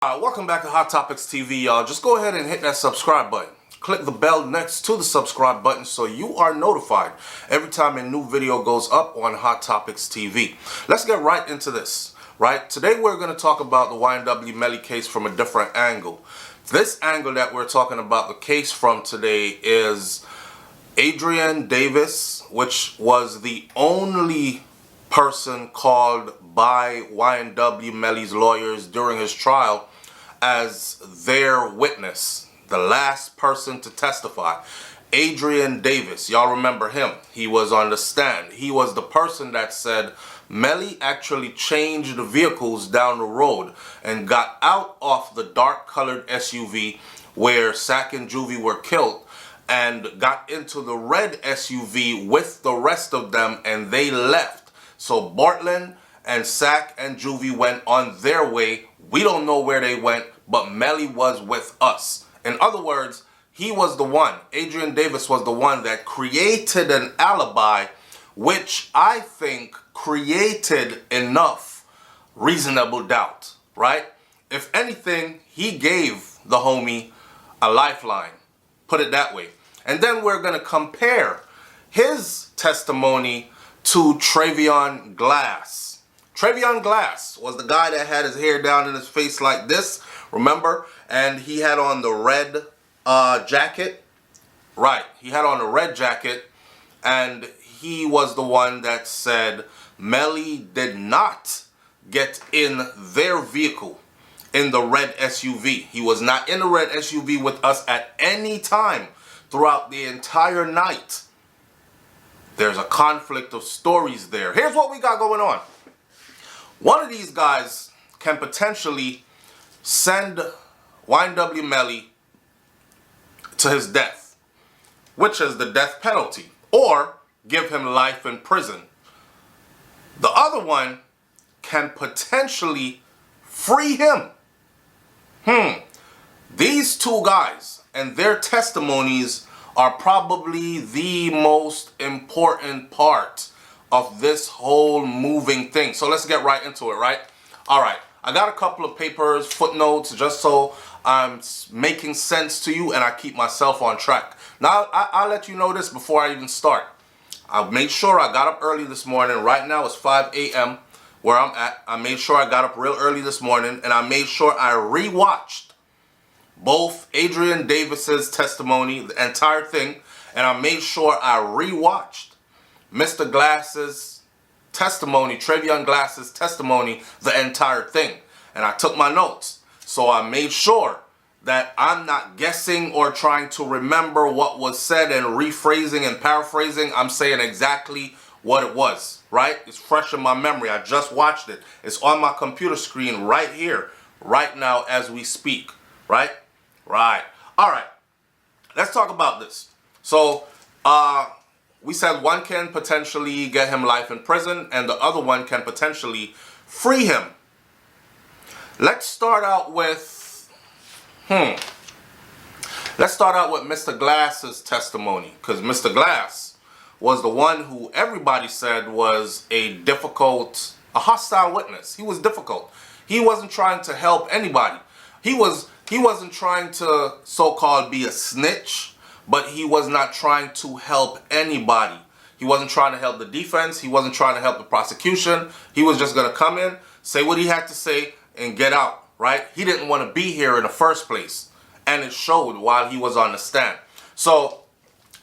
Welcome back to Hot Topics TV, y'all. Just go ahead and hit that subscribe button. Click the bell next to the subscribe button so you are notified every time a new video goes up on Hot Topics TV. Let's get right into this, right? Today we're going to talk about the YNW Melly case from a different angle. This angle that we're talking about the case from today is Adrian Davis, which was the only person called by YNW Melly's lawyers during his trial as their witness, the last person to testify. Adrian Davis, y'all remember him. He was on the stand. He was the person that said Melly actually changed the vehicles down the road and got out of the dark colored SUV where Sack and Juvie were killed and got into the red SUV with the rest of them, and they left. So Bartland and Sack and Juvie went on their way. We don't know where they went, but Melly was with us. In other words, he was the one, Adrian Davis was the one that created an alibi, which I think created enough reasonable doubt, right? If anything, he gave the homie a lifeline, put it that way. And then we're going to compare his testimony to Trevion Glass. Trevion Glass was the guy that had his hair down in his face like this, remember? And he had on the red jacket. Right, he had on the red jacket, and he was the one that said Melly did not get in their vehicle in the red SUV. He was not in the red SUV with us at any time throughout the entire night. There's a conflict of stories there. Here's what we got going on. One of these guys can potentially send YNW Melly to his death, which is the death penalty, or give him life in prison. The other one can potentially free him. These two guys and their testimonies are probably the most important part of this whole moving thing. So let's get right into it, right? All right, I got a couple of papers, footnotes, just so I'm making sense to you and I keep myself on track. Now, I'll let you know this before I even start. I made sure I got up early this morning. Right now it's 5 a.m. where I'm at. I made sure I got up real early this morning, and I made sure I rewatched both Adrian Davis's testimony, the entire thing, and I made sure I rewatched Mr. Glass's testimony, Trevion Glass's testimony, the entire thing. And I took my notes. So I made sure that I'm not guessing or trying to remember what was said and rephrasing and paraphrasing. I'm saying exactly what it was, right? It's fresh in my memory. I just watched it. It's on my computer screen right here, right now as we speak, right? Right. All right. Let's talk about this. So, we said one can potentially get him life in prison and the other one can potentially free him. Let's start out with, let's start out with Mr. Glass's testimony, because Mr. Glass was the one who everybody said was a hostile witness. He was difficult. He wasn't trying to help anybody. He wasn't trying to so-called be a snitch, but he was not trying to help anybody. He wasn't trying to help the defense. He wasn't trying to help the prosecution. He was just going to come in, say what he had to say, and get out, right? He didn't want to be here in the first place, and it showed while he was on the stand. So,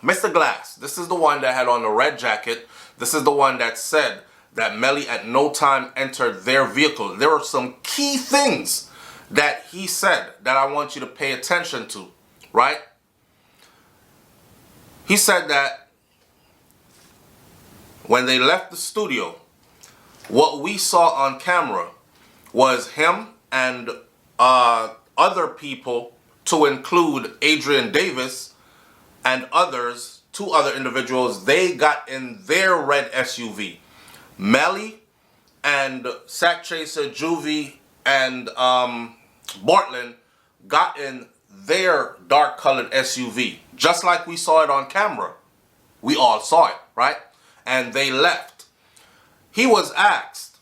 Mr. Glass, this is the one that had on the red jacket. This is the one that said that Melly at no time entered their vehicle. There are some key things that he said that I want you to pay attention to, right? He said that when they left the studio, what we saw on camera was him and other people, to include Adrian Davis and others, two other individuals. They got in their red SUV. Melly and Sack Chaser, Juvie, and Bartland got in their dark colored SUV, just like we saw it on camera. We all saw it, right? And they left. He was asked,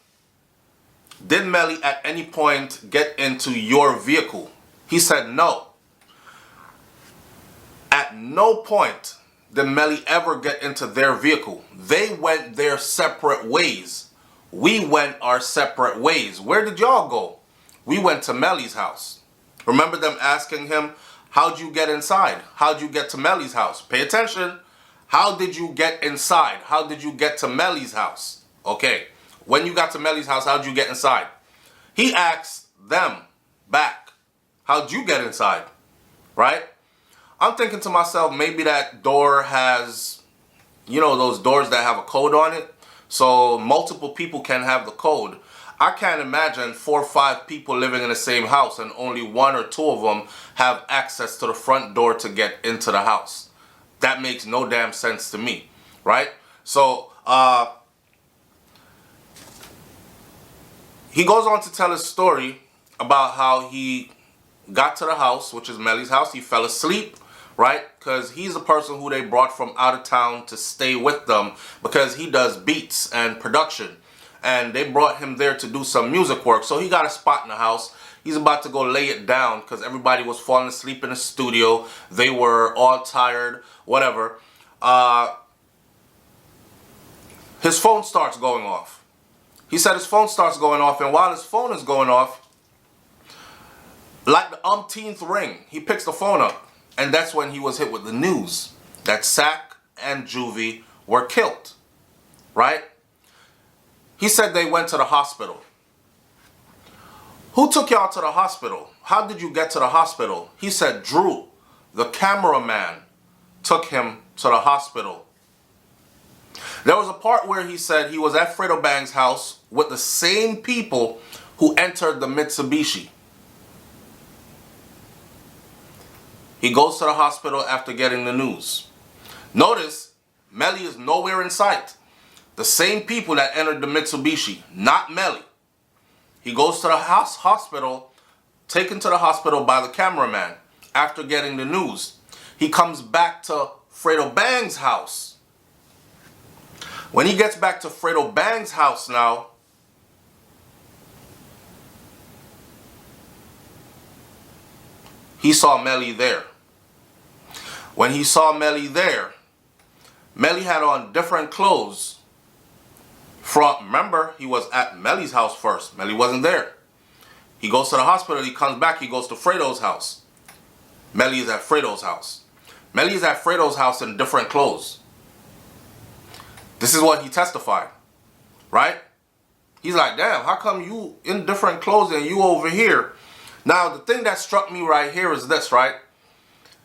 did Melly at any point get into your vehicle? He said no. At no point did Melly ever get into their vehicle. They went their separate ways. We went our separate ways. Where did y'all go? We went to Melly's house. Remember them asking him, how'd you get inside? How'd you get to Melly's house? Pay attention. How did you get inside? How did you get to Melly's house? Okay. When you got to Melly's house, how'd you get inside? He asked them back, how'd you get inside? Right? I'm thinking to myself, maybe that door has, you know, those doors that have a code on it. So multiple people can have the code. I can't imagine 4 or 5 people living in the same house and only 1 or 2 of them have access to the front door to get into the house. That makes no damn sense to me, right? So, he goes on to tell his story about how he got to the house, which is Melly's house. He fell asleep, right? Because he's a person who they brought from out of town to stay with them because he does beats and production. And they brought him there to do some music work. So he got a spot in the house. He's about to go lay it down because everybody was falling asleep in the studio. They were all tired, whatever. His phone starts going off. He said his phone starts going off, and while his phone is going off, like the umpteenth ring, he picks the phone up. And that's when he was hit with the news that Sack and Juvie were killed, right? He said they went to the hospital. Who took y'all to the hospital? How did you get to the hospital? He said Drew, the cameraman, took him to the hospital. There was a part where he said he was at Fredo Bang's house with the same people who entered the Mitsubishi. He goes to the hospital after getting the news. Notice, Melly is nowhere in sight. The same people that entered the Mitsubishi, not Melly. He goes to the hospital, taken to the hospital by the cameraman after getting the news. He comes back to Fredo Bang's house. When he gets back to Fredo Bang's house now, he saw Melly there. When he saw Melly there, Melly had on different clothes. Remember, he was at Melly's house first. Melly wasn't there. He goes to the hospital. He comes back. He goes to Fredo's house. Melly is at Fredo's house. Melly is at Fredo's house in different clothes. This is what he testified, right? He's like, damn, how come you in different clothes and you over here? Now, the thing that struck me right here is this, right?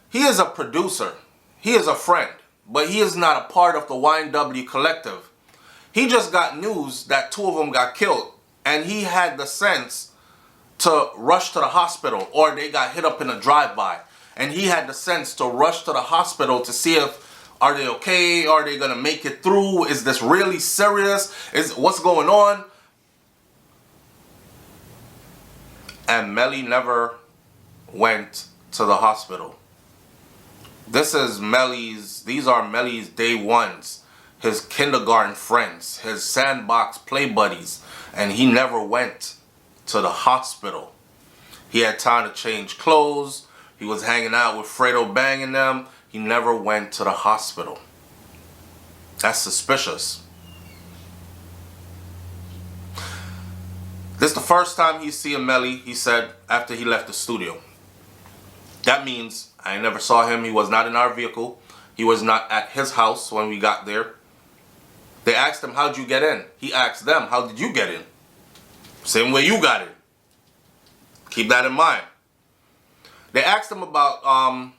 He is a producer. He is a friend. But he is not a part of the YNW collective. He just got news that 2 of them got killed. And he had the sense to rush to the hospital. Or they got hit up in a drive-by. And he had the sense to rush to the hospital to see if, are they okay? Are they going to make it through? Is this really serious? What's going on? And Melly never went to the hospital. These are Melly's day ones, his kindergarten friends, his sandbox play buddies, and he never went to the hospital. He had time to change clothes. He was hanging out with Fredo Bang and them. He never went to the hospital. That's suspicious. This is the first time he's seeing Melly, he said, after he left the studio. That means I never saw him. He was not in our vehicle. He was not at his house when we got there. They asked him, how'd you get in? He asked them, how did you get in? Same way you got in. Keep that in mind. They asked him about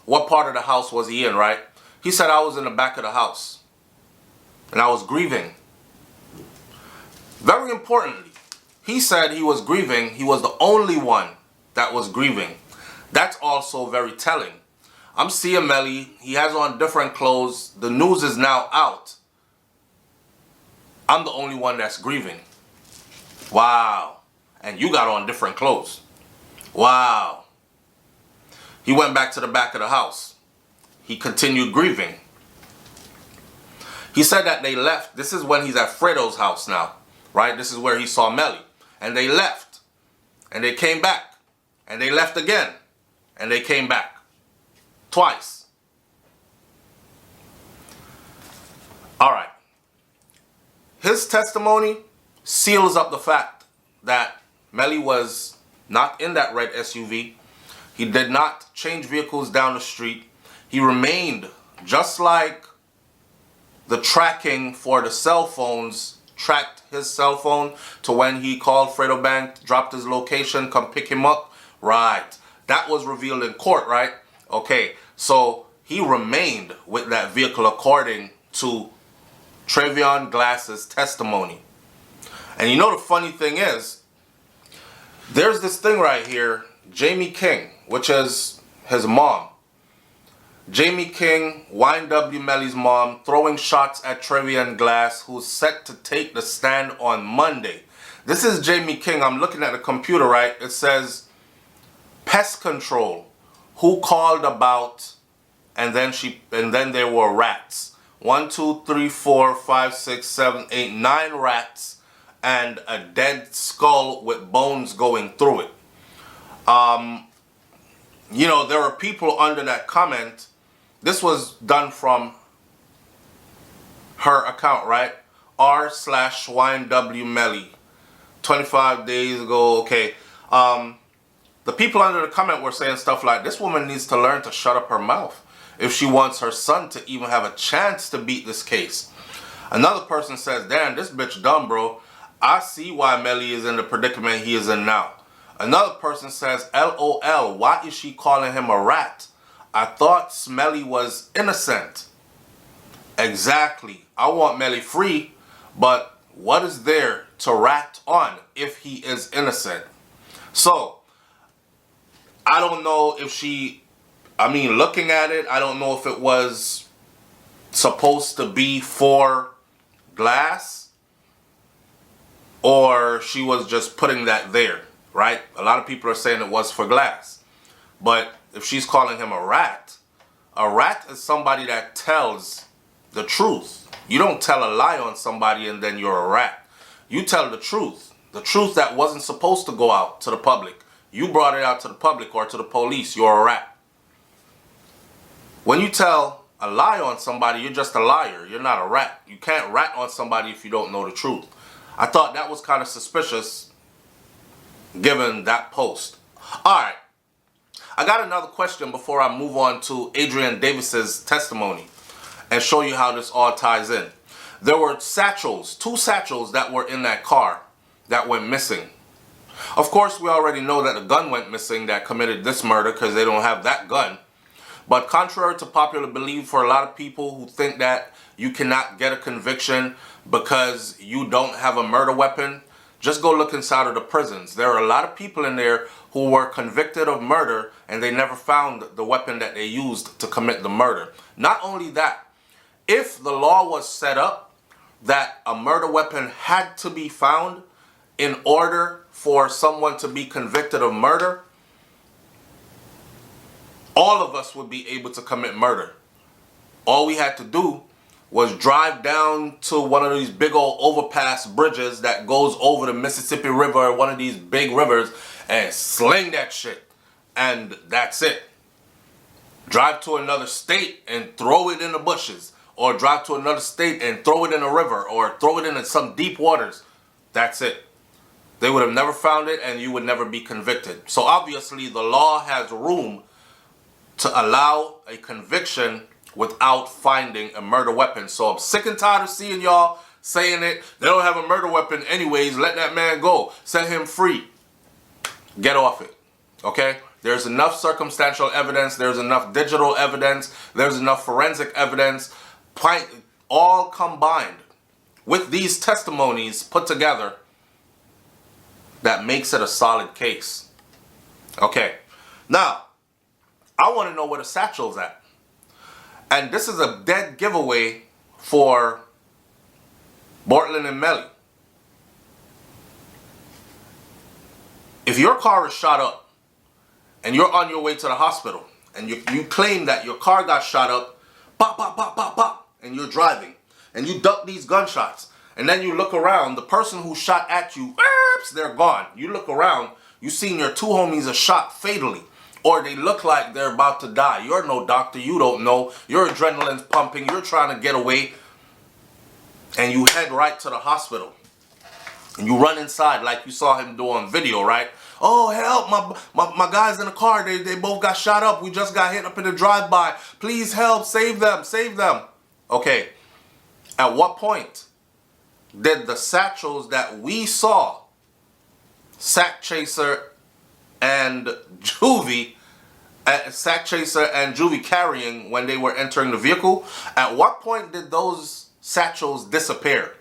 what part of the house was he in, right? He said, I was in the back of the house. And I was grieving. Very importantly, he said he was grieving. He was the only one that was grieving. That's also very telling. I'm seeing Melly. He has on different clothes. The news is now out. I'm the only one that's grieving. Wow. And you got on different clothes. Wow. He went back to the back of the house. He continued grieving. He said that they left. This is when he's at Fredo's house now, right? This is where he saw Melly. and they left, and they came back, and they left again, and they came back. Twice. All right. His testimony seals up the fact that Melly was not in that red SUV. He did not change vehicles down the street. He remained, just like the tracking for the cell phones tracked his cell phone to when he called Fredo Bank, dropped his location, come pick him up. Right. That was revealed in court, right? Okay. So he remained with that vehicle according to Trevion Glass's testimony. And you know the funny thing is, there's this thing right here, Jamie King, which is his mom. Jamie King, YNW Melly's mom, throwing shots at Trevion Glass, who's set to take the stand on Monday. This is Jamie King. I'm looking at the computer, right? It says pest control. Who called about? And then there were rats. 1, 2, 3, 4, 5, 6, 7, 8, 9 rats, and a dead skull with bones going through it. You know, there are people under that comment. This was done from her account, right? r/YNW Melly. 25 days ago, okay. The people under the comment were saying stuff like, this woman needs to learn to shut up her mouth if she wants her son to even have a chance to beat this case. Another person says, damn, this bitch dumb, bro. I see why Melly is in the predicament he is in now. Another person says, LOL, why is she calling him a rat? I thought Melly was innocent. Exactly. I want Melly free, but what is there to rat on if he is innocent? So, I don't know if she, looking at it, I don't know if it was supposed to be for Glass or she was just putting that there, right? A lot of people are saying it was for Glass. But if she's calling him a rat is somebody that tells the truth. You don't tell a lie on somebody and then you're a rat. You tell the truth that wasn't supposed to go out to the public. You brought it out to the public or to the police, you're a rat. When you tell a lie on somebody, you're just a liar. You're not a rat. You can't rat on somebody if you don't know the truth. I thought that was kind of suspicious given that post. All right. I got another question before I move on to Adrian Davis's testimony and show you how this all ties in. There were satchels, 2 satchels that were in that car that went missing. Of course, we already know that the gun went missing that committed this murder because they don't have that gun. But contrary to popular belief for a lot of people who think that you cannot get a conviction because you don't have a murder weapon, just go look inside of the prisons. There are a lot of people in there who were convicted of murder and they never found the weapon that they used to commit the murder. Not only that, if the law was set up that a murder weapon had to be found in order for someone to be convicted of murder, all of us would be able to commit murder. All we had to do was drive down to one of these big old overpass bridges that goes over the Mississippi River, one of these big rivers, and sling that shit. And that's it. Drive to another state and throw it in the bushes. Or drive to another state and throw it in a river. Or throw it in some deep waters. That's it. They would have never found it and you would never be convicted. So obviously the law has room to allow a conviction without finding a murder weapon. So I'm sick and tired of seeing y'all saying it. They don't have a murder weapon anyways. Let that man go. Set him free. Get off it. Okay? There's enough circumstantial evidence. There's enough digital evidence. There's enough forensic evidence. All combined with these testimonies put together that makes it a solid case. Okay. Now, I want to know where the satchel's at. And this is a dead giveaway for Bortland and Melly. If your car is shot up and you're on your way to the hospital and you claim that your car got shot up, pop, pop, pop, pop, pop, and you're driving and you duck these gunshots and then you look around, the person who shot at you, they're gone. You look around, you seen your two homies are shot fatally, or they look like they're about to die. You're no doctor, you don't know. Your adrenaline's pumping, you're trying to get away, and you head right to the hospital. And you run inside like you saw him do on video, right? Oh, help, my guys in the car, they both got shot up. We just got hit up in the drive-by. Please help, save them, save them. Okay, at what point did the satchels that we saw, Sack Chaser and Juvie carrying when they were entering the vehicle, at what point did those satchels disappear?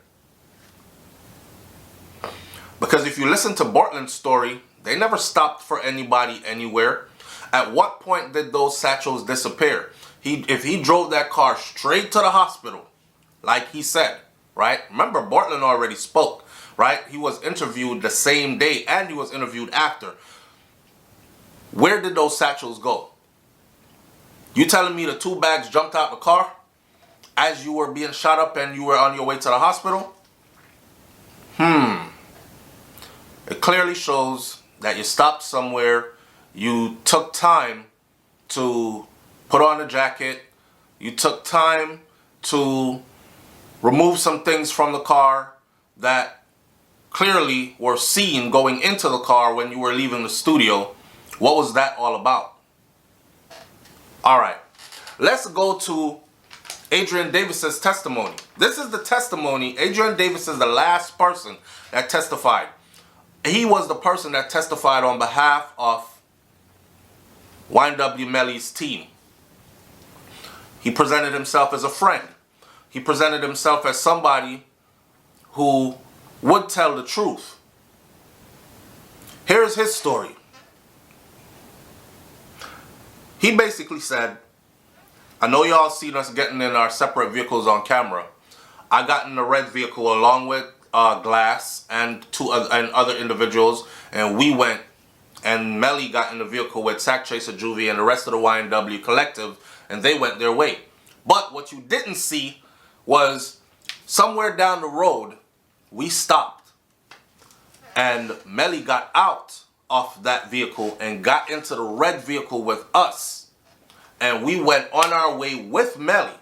Because if you listen to Bortland's story, they never stopped for anybody anywhere. At what point did those satchels disappear? If he drove that car straight to the hospital, like he said, right? Remember, Bortland already spoke, right? He was interviewed the same day and he was interviewed after. Where did those satchels go? You telling me the two bags jumped out the car as you were being shot up and you were on your way to the hospital? It clearly shows that you stopped somewhere, you took time to put on a jacket, you took time to remove some things from the car that clearly were seen going into the car when you were leaving the studio. What was that all about? Alright, let's go to Adrian Davis's testimony. This is the testimony. Adrian Davis is the last person that testified. He was the person that testified on behalf of YNW Melly's team. He presented himself as a friend. He presented himself as somebody who would tell the truth. Here's his story. He basically said, I know y'all seen us getting in our separate vehicles on camera. I got in the red vehicle along with Glass and other individuals, and we went, and Melly got in the vehicle with Sack Chaser, Juvie, and the rest of the YNW collective, and they went their way. But what you didn't see was somewhere down the road, we stopped, and Melly got out of that vehicle and got into the red vehicle with us, and we went on our way with Melly,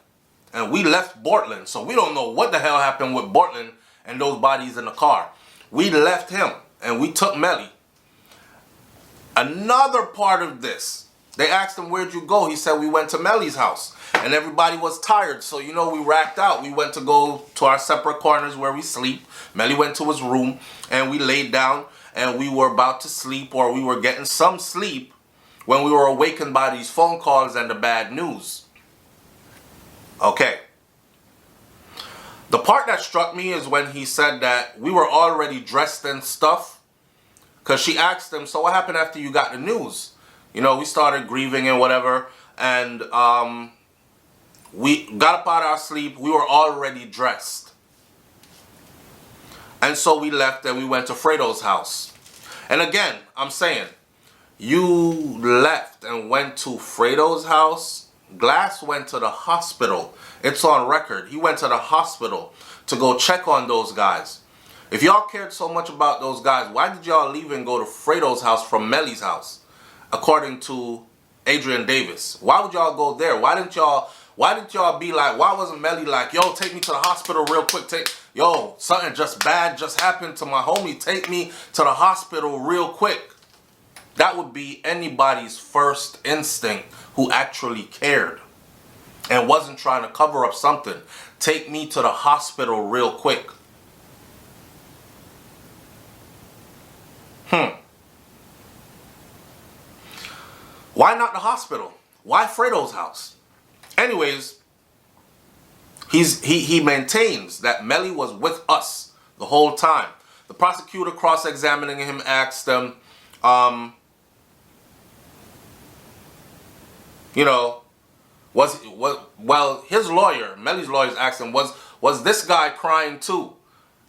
and we left Bortland. So we don't know what the hell happened with Bortland and those bodies in the car. We left him and we took Melly. Another part of this, they asked him, where'd you go? He said, we went to Melly's house, and everybody was tired. So, you know, we racked out. We went to go to our separate corners where we sleep. Melly went to his room and we laid down and we were about to sleep, or we were getting some sleep, when we were awakened by these phone calls and the bad news. Okay. The part that struck me is when he said that we were already dressed and stuff. Because she asked him, so what happened after you got the news? You know, we started grieving and whatever. And we got up out of our sleep. We were already dressed. And so we left and we went to Fredo's house. And again, I'm saying, you left and went to Fredo's house. Glass went to the hospital. It's on record. He went to the hospital to go check on those guys. If y'all cared so much about those guys, why did y'all leave and go to Fredo's house from Melly's house? According to Adrian Davis. Why would y'all go there? Why didn't y'all be like, why wasn't Melly like, yo, take me to the hospital real quick. Yo, something just bad just happened to my homie. Take me to the hospital real quick. That would be anybody's first instinct who actually cared and wasn't trying to cover up something. Take me to the hospital real quick. Why not the hospital? Why Fredo's house? Anyways, he maintains that Melly was with us the whole time. The prosecutor cross-examining him asked him, you know, his lawyer, Melly's lawyers asked him, was this guy crying too?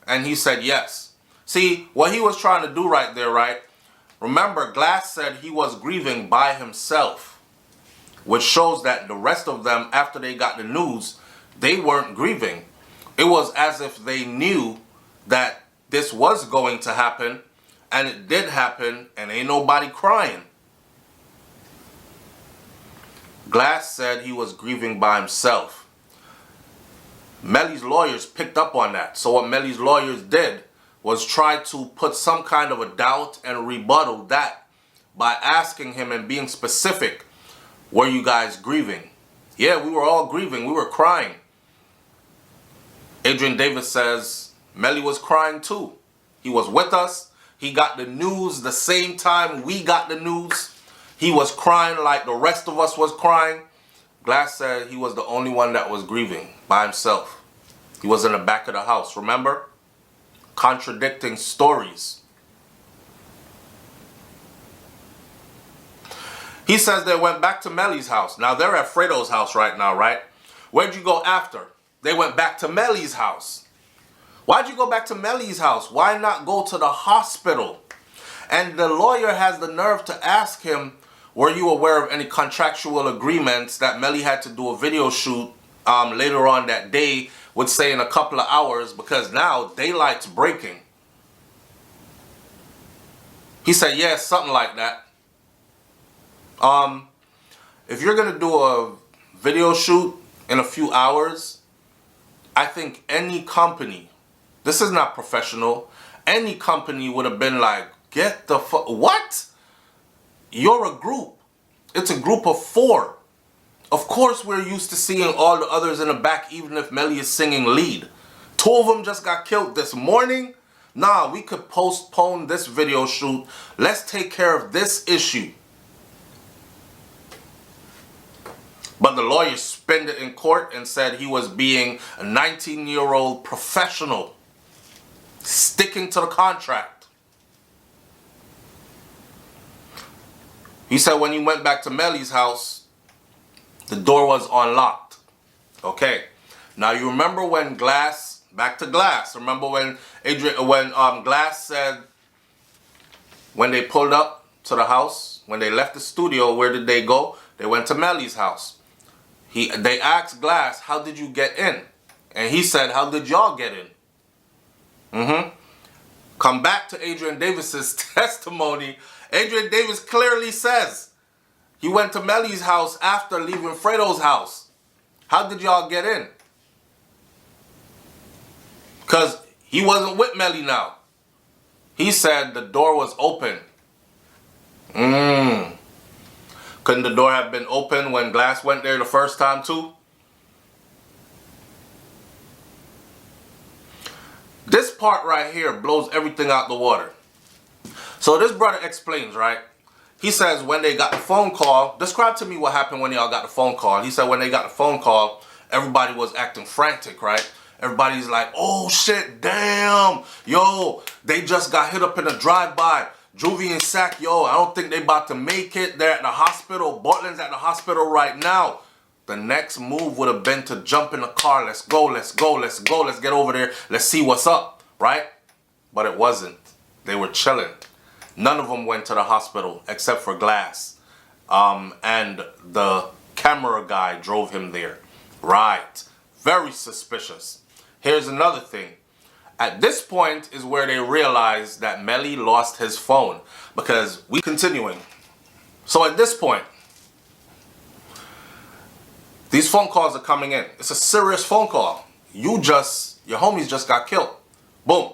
And he said yes. See, what he was trying to do right there, right? Remember, Glass said he was grieving by himself, which shows that the rest of them, after they got the news, they weren't grieving. It was as if they knew that this was going to happen, and it did happen, and ain't nobody crying. Glass said he was grieving by himself. Melly's lawyers picked up on that. So what Melly's lawyers did was try to put some kind of a doubt and rebuttal that by asking him and being specific. Were you guys grieving? Yeah, we were all grieving. We were crying. Adrian Davis says Melly was crying too. He was with us. He got the news the same time we got the news. He was crying like the rest of us was crying. Glass said he was the only one that was grieving by himself. He was in the back of the house, remember? Contradicting stories. He says they went back to Melly's house. Now they're at Fredo's house right now, right? Where'd you go after? They went back to Melly's house. Why'd you go back to Melly's house? Why not go to the hospital? And the lawyer has the nerve to ask him, were you aware of any contractual agreements that Melly had to do a video shoot later on that day, would say in a couple of hours, because now daylight's breaking? He said, yeah, something like that. If you're going to do a video shoot in a few hours, I think any company, this is not professional, any company would have been like, get the fuck, what? You're a group. It's a group of 4. Of course we're used to seeing all the others in the back, even if Melly is singing lead. 2 of them just got killed this morning. Nah, we could postpone this video shoot. Let's take care of this issue. But the lawyer spent it in court and said he was being a 19-year-old professional, sticking to the contract. He said when he went back to Melly's house, the door was unlocked. Okay. Now you remember when Glass, back to Glass, remember when Glass said when they pulled up to the house, when they left the studio, where did they go? They went to Melly's house. They asked Glass, how did you get in? And he said, how did y'all get in? Come back to Adrian Davis's testimony. Adrian Davis clearly says he went to Melly's house after leaving Fredo's house. How did y'all get in? Because he wasn't with Melly now. He said the door was open. Couldn't the door have been open when Glass went there the first time too? This part right here blows everything out the water. So this brother explains, right? He says when they got the phone call, describe to me what happened when y'all got the phone call. He said when they got the phone call, everybody was acting frantic, right? Everybody's like, oh shit, damn. Yo, they just got hit up in a drive-by. Juvie and Sack, yo, I don't think they about to make it. They're at the hospital. Bartland's at the hospital right now. The next move would have been to jump in the car. Let's go, let's go, let's go. Let's get over there. Let's see what's up, right? But it wasn't. They were chilling. None of them went to the hospital except for Glass. And the camera guy drove him there. Right. Very suspicious. Here's another thing. At this point is where they realized that Melly lost his phone, because we continuing. So at this point, these phone calls are coming in. It's a serious phone call. Your homies just got killed. Boom.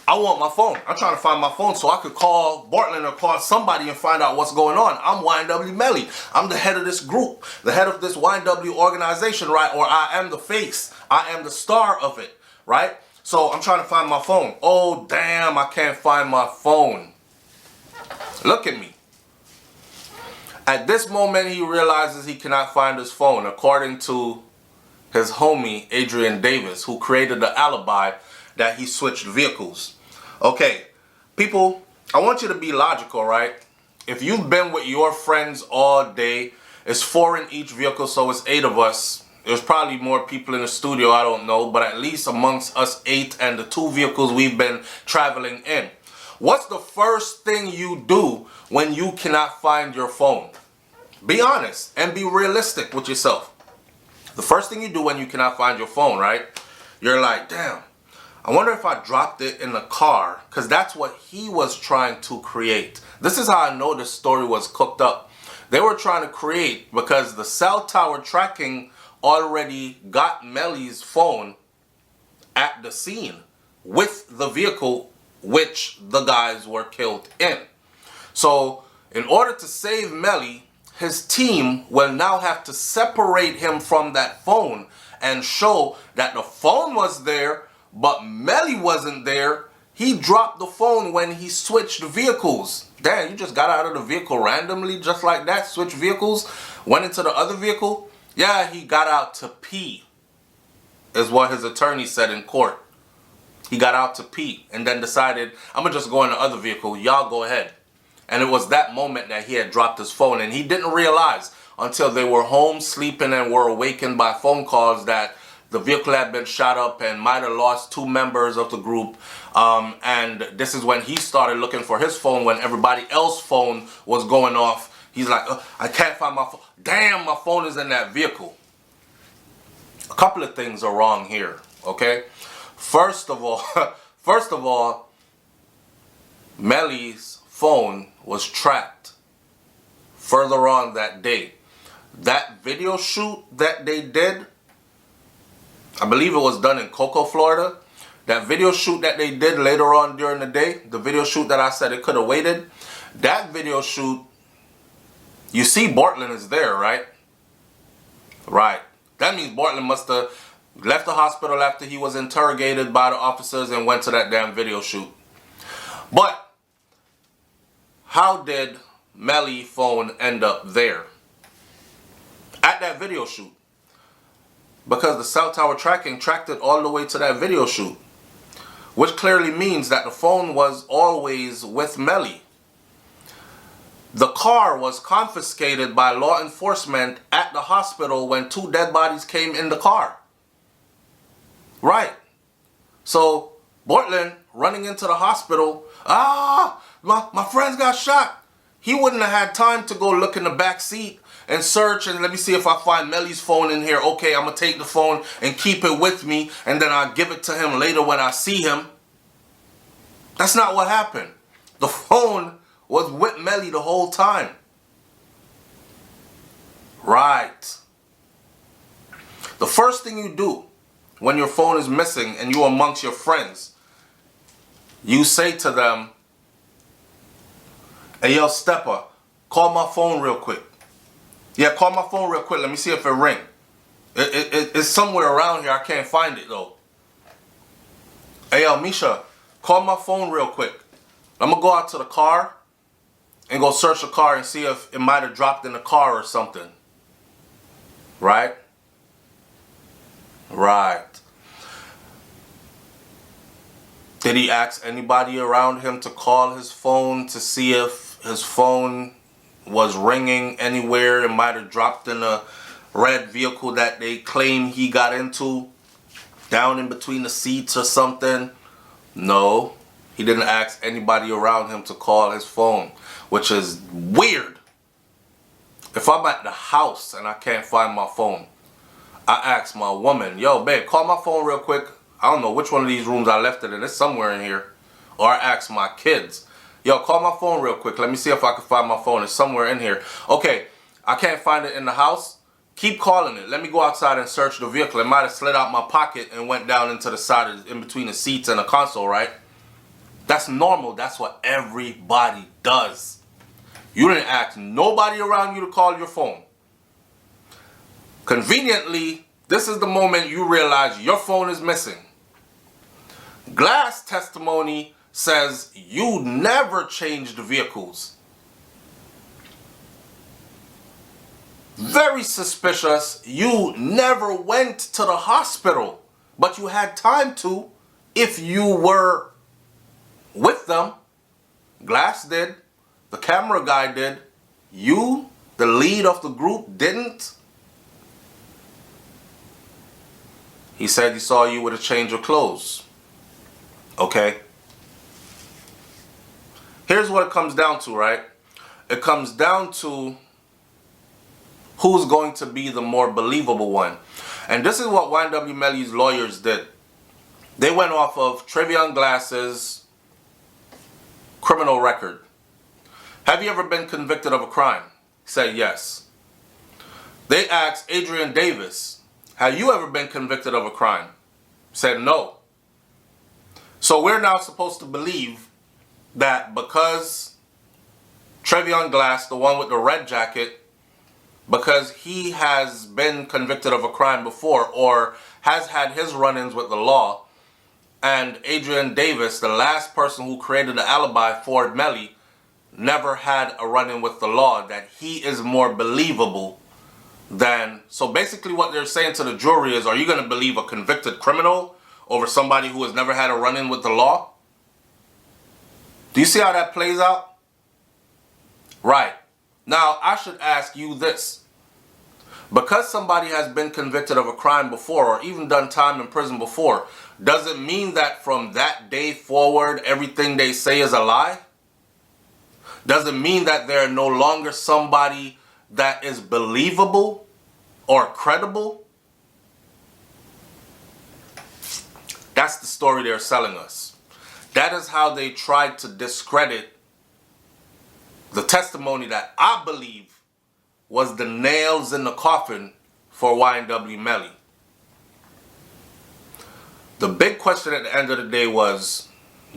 I want my phone. I'm trying to find my phone so I could call Bartland or call somebody and find out what's going on. I'm YNW Melly. I'm the head of this group, the head of this YNW organization, right? Or I am the face. I am the star of it, right? So I'm trying to find my phone. Oh, damn, I can't find my phone. Look at me. At this moment, he realizes he cannot find his phone, according to his homie, Adrian Davis, who created the alibi that he switched vehicles. Okay, people, I want you to be logical, right? If you've been with your friends all day, it's 4 in each vehicle, so it's 8 of us. There's probably more people in the studio, I don't know, but at least amongst us 8 and the 2 vehicles we've been traveling in. What's the first thing you do when you cannot find your phone? Be honest and be realistic with yourself. The first thing you do when you cannot find your phone, right? You're like, damn, I wonder if I dropped it in the car, because that's what he was trying to create. This is how I know this story was cooked up. They were trying to create, because the cell tower tracking already got Melly's phone at the scene with the vehicle which the guys were killed in. So in order to save Melly, his team will now have to separate him from that phone and show that the phone was there, but Melly wasn't there. He dropped the phone when he switched vehicles. Damn, you just got out of the vehicle randomly just like that, switched vehicles, went into the other vehicle? Yeah, he got out to pee, is what his attorney said in court. He got out to pee and then decided, I'm going to just go in the other vehicle. Y'all go ahead. And it was that moment that he had dropped his phone, and he didn't realize until they were home sleeping and were awakened by phone calls that the vehicle had been shot up and might have lost 2 members of the group. And this is when he started looking for his phone when everybody else's phone was going off. He's like, I can't find my phone. Damn, my phone is in that vehicle. A couple of things are wrong here, okay? First of all, Melly's phone was tracked further on that day. That video shoot that they did, I believe it was done in Cocoa, Florida. That video shoot that they did later on during the day, the video shoot that I said it could have waited, that video shoot, you see Bortland is there, right? Right. That means Bortland must have left the hospital after he was interrogated by the officers and went to that damn video shoot. But how did Melly's phone end up there at that video shoot? Because the cell tower tracking tracked it all the way to that video shoot, which clearly means that the phone was always with Melly. The car was confiscated by law enforcement at the hospital when 2 dead bodies came in the car. Right. So Bortland running into the hospital, my friends got shot. He wouldn't have had time to go look in the back seat and search and let me see if I find Melly's phone in here. Okay, I'm going to take the phone and keep it with me, and then I'll give it to him later when I see him. That's not what happened. The phone was with Melly the whole time. Right. The first thing you do when your phone is missing and you're amongst your friends, you say to them, hey, yo, Stepper, call my phone real quick. Yeah, call my phone real quick. Let me see if it ring. It's somewhere around here. I can't find it, though. Hey, yo, Misha, call my phone real quick. I'm going to go out to the car and go search the car and see if it might have dropped in the car or something. Right? Right. Did he ask anybody around him to call his phone to see if his phone was ringing anywhere? It might have dropped in a red vehicle that they claim he got into, down in between the seats or something. No, he didn't ask anybody around him to call his phone, which is weird. If I'm at the house and I can't find my phone, I ask my woman, yo, babe, call my phone real quick. I don't know which one of these rooms I left it in. It's somewhere in here. Or I ask my kids, yo, call my phone real quick. Let me see if I can find my phone. It's somewhere in here. Okay, I can't find it in the house. Keep calling it. Let me go outside and search the vehicle. It might have slid out my pocket and went down into the side, in between the seats and the console, right? That's normal. That's what everybody does. You didn't ask nobody around you to call your phone. Conveniently, this is the moment you realize your phone is missing. Glass testimony says you never changed vehicles. Very suspicious. You never went to the hospital, but you had time to if you were with them. Glass did. The camera guy did. You, the lead of the group, didn't. He said he saw you with a change of clothes. Okay. Here's what it comes down to, right? It comes down to who's going to be the more believable one. And this is what YNW Melly's lawyers did. They went off of Trevion Glass's criminal record. Have you ever been convicted of a crime? He said yes. They asked Adrian Davis, have you ever been convicted of a crime? He said no. So we're now supposed to believe that because Trevion Glass, the one with the red jacket, because he has been convicted of a crime before or has had his run-ins with the law, and Adrian Davis, the last person who created the alibi for Melly, never had a run-in with the law, that he is more believable than... So basically what they're saying to the jury is, are you going to believe a convicted criminal over somebody who has never had a run-in with the law? Do you see how that plays out? Right. Now, I should ask you this. Because somebody has been convicted of a crime before or even done time in prison before, does it mean that from that day forward, everything they say is a lie? Does it mean that they're no longer somebody that is believable or credible? That's the story they're selling us. That is how they tried to discredit the testimony that I believe was the nails in the coffin for YNW Melly. The big question at the end of the day was,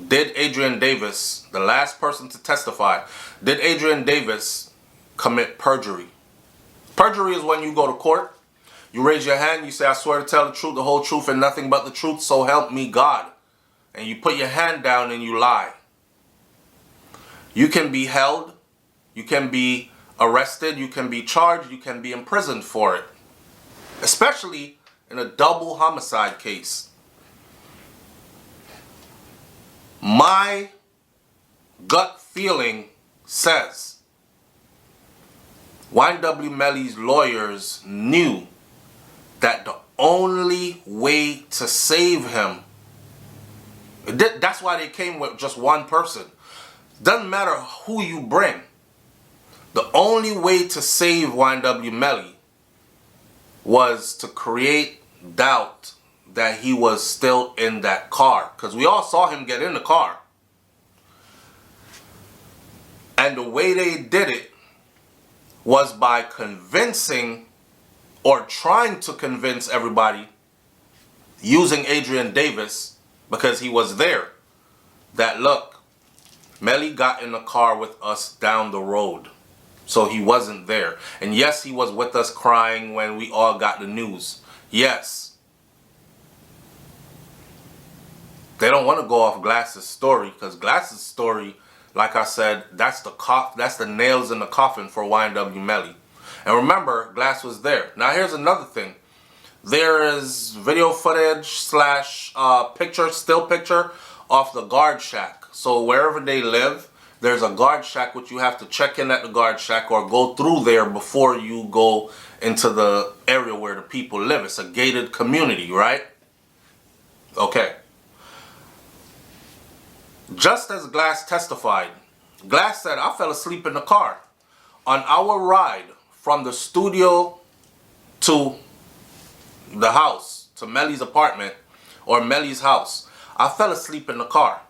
did Adrian Davis, the last person to testify, did Adrian Davis commit perjury? Perjury is when you go to court, you raise your hand, you say, I swear to tell the truth, the whole truth, and nothing but the truth, so help me God. And you put your hand down and you lie. You can be held, you can be arrested, you can be charged, you can be imprisoned for it. Especially in a double homicide case. My gut feeling says YNW Melly's lawyers knew that the only way to save him, that's why they came with just one person. Doesn't matter who you bring. The only way to save YNW Melly was to create doubt that he was still in that car. Because we all saw him get in the car. And the way they did it was by convincing or trying to convince everybody using Adrian Davis, because he was there, that look, Melly got in the car with us down the road. So he wasn't there. And yes, he was with us crying when we all got the news. Yes. They don't want to go off Glass's story, because Glass's story, like I said, that's the nails in the coffin for YNW Melly. And remember, Glass was there. Now here's another thing. There is video footage slash still picture of the guard shack. So wherever they live, there's a guard shack which you have to check in at the guard shack or go through there before you go into the area where the people live. It's a gated community, right? Okay. Just as Glass testified, Glass said, I fell asleep in the car. On our ride from the studio to the house, to Melly's apartment or Melly's house, I fell asleep in the car.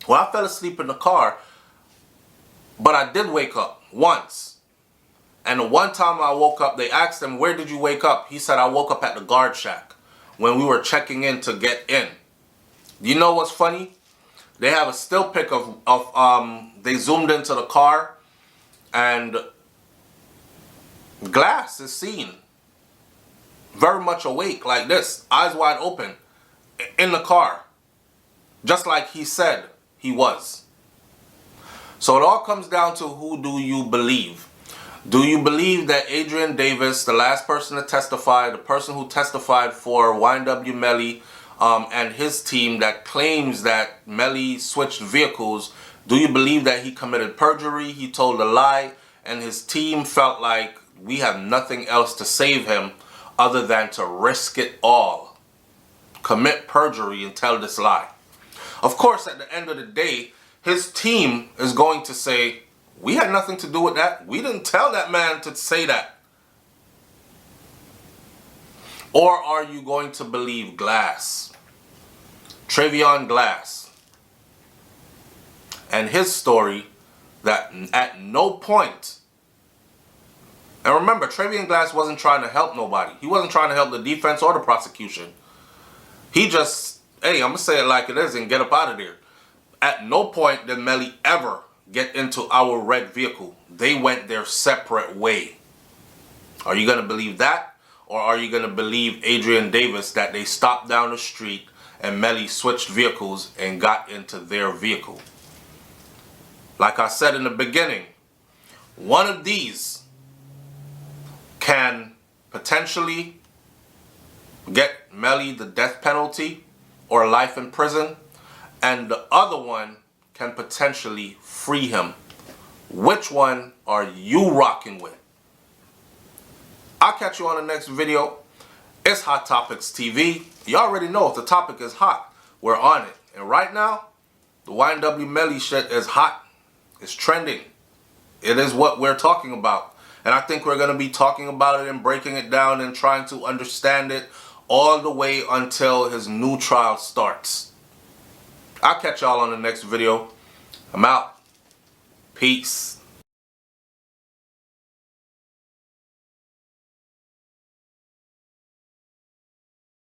Well, I fell asleep in the car, but I did wake up once. And the one time I woke up, they asked him, where did you wake up? He said, I woke up at the guard shack when we were checking in to get in. You know what's funny? They have a still pic of they zoomed into the car, and Glass is seen very much awake like this, eyes wide open, in the car, just like he said he was. So it all comes down to, who do you believe? Do you believe that Adrian Davis, the last person to testify, the person who testified for YNW Melly and his team that claims that Melly switched vehicles, do you believe that he committed perjury, he told a lie, and his team felt like we have nothing else to save him other than to risk it all, commit perjury and tell this lie? Of course, at the end of the day, his team is going to say, we had nothing to do with that. We didn't tell that man to say that. Or are you going to believe Glass? Trevion Glass. And his story that at no point, and remember, Traveon Glass wasn't trying to help nobody. He wasn't trying to help the defense or the prosecution. He just, hey, I'm going to say it like it is and get up out of there. At no point did Melly ever get into our red vehicle. They went their separate way. Are you going to believe that? Or are you going to believe Adrian Davis that they stopped down the street and Melly switched vehicles and got into their vehicle? Like I said in the beginning, one of these can potentially get Melly the death penalty or life in prison, and the other one can potentially free him. Which one are you rocking with? I'll catch you on the next video. It's Hot Topics TV. You already know if the topic is hot, we're on it. And right now, the YNW Melly shit is hot. It's trending. It is what we're talking about. And I think we're going to be talking about it and breaking it down and trying to understand it all the way until his new trial starts. I'll catch y'all on the next video. I'm out. Peace.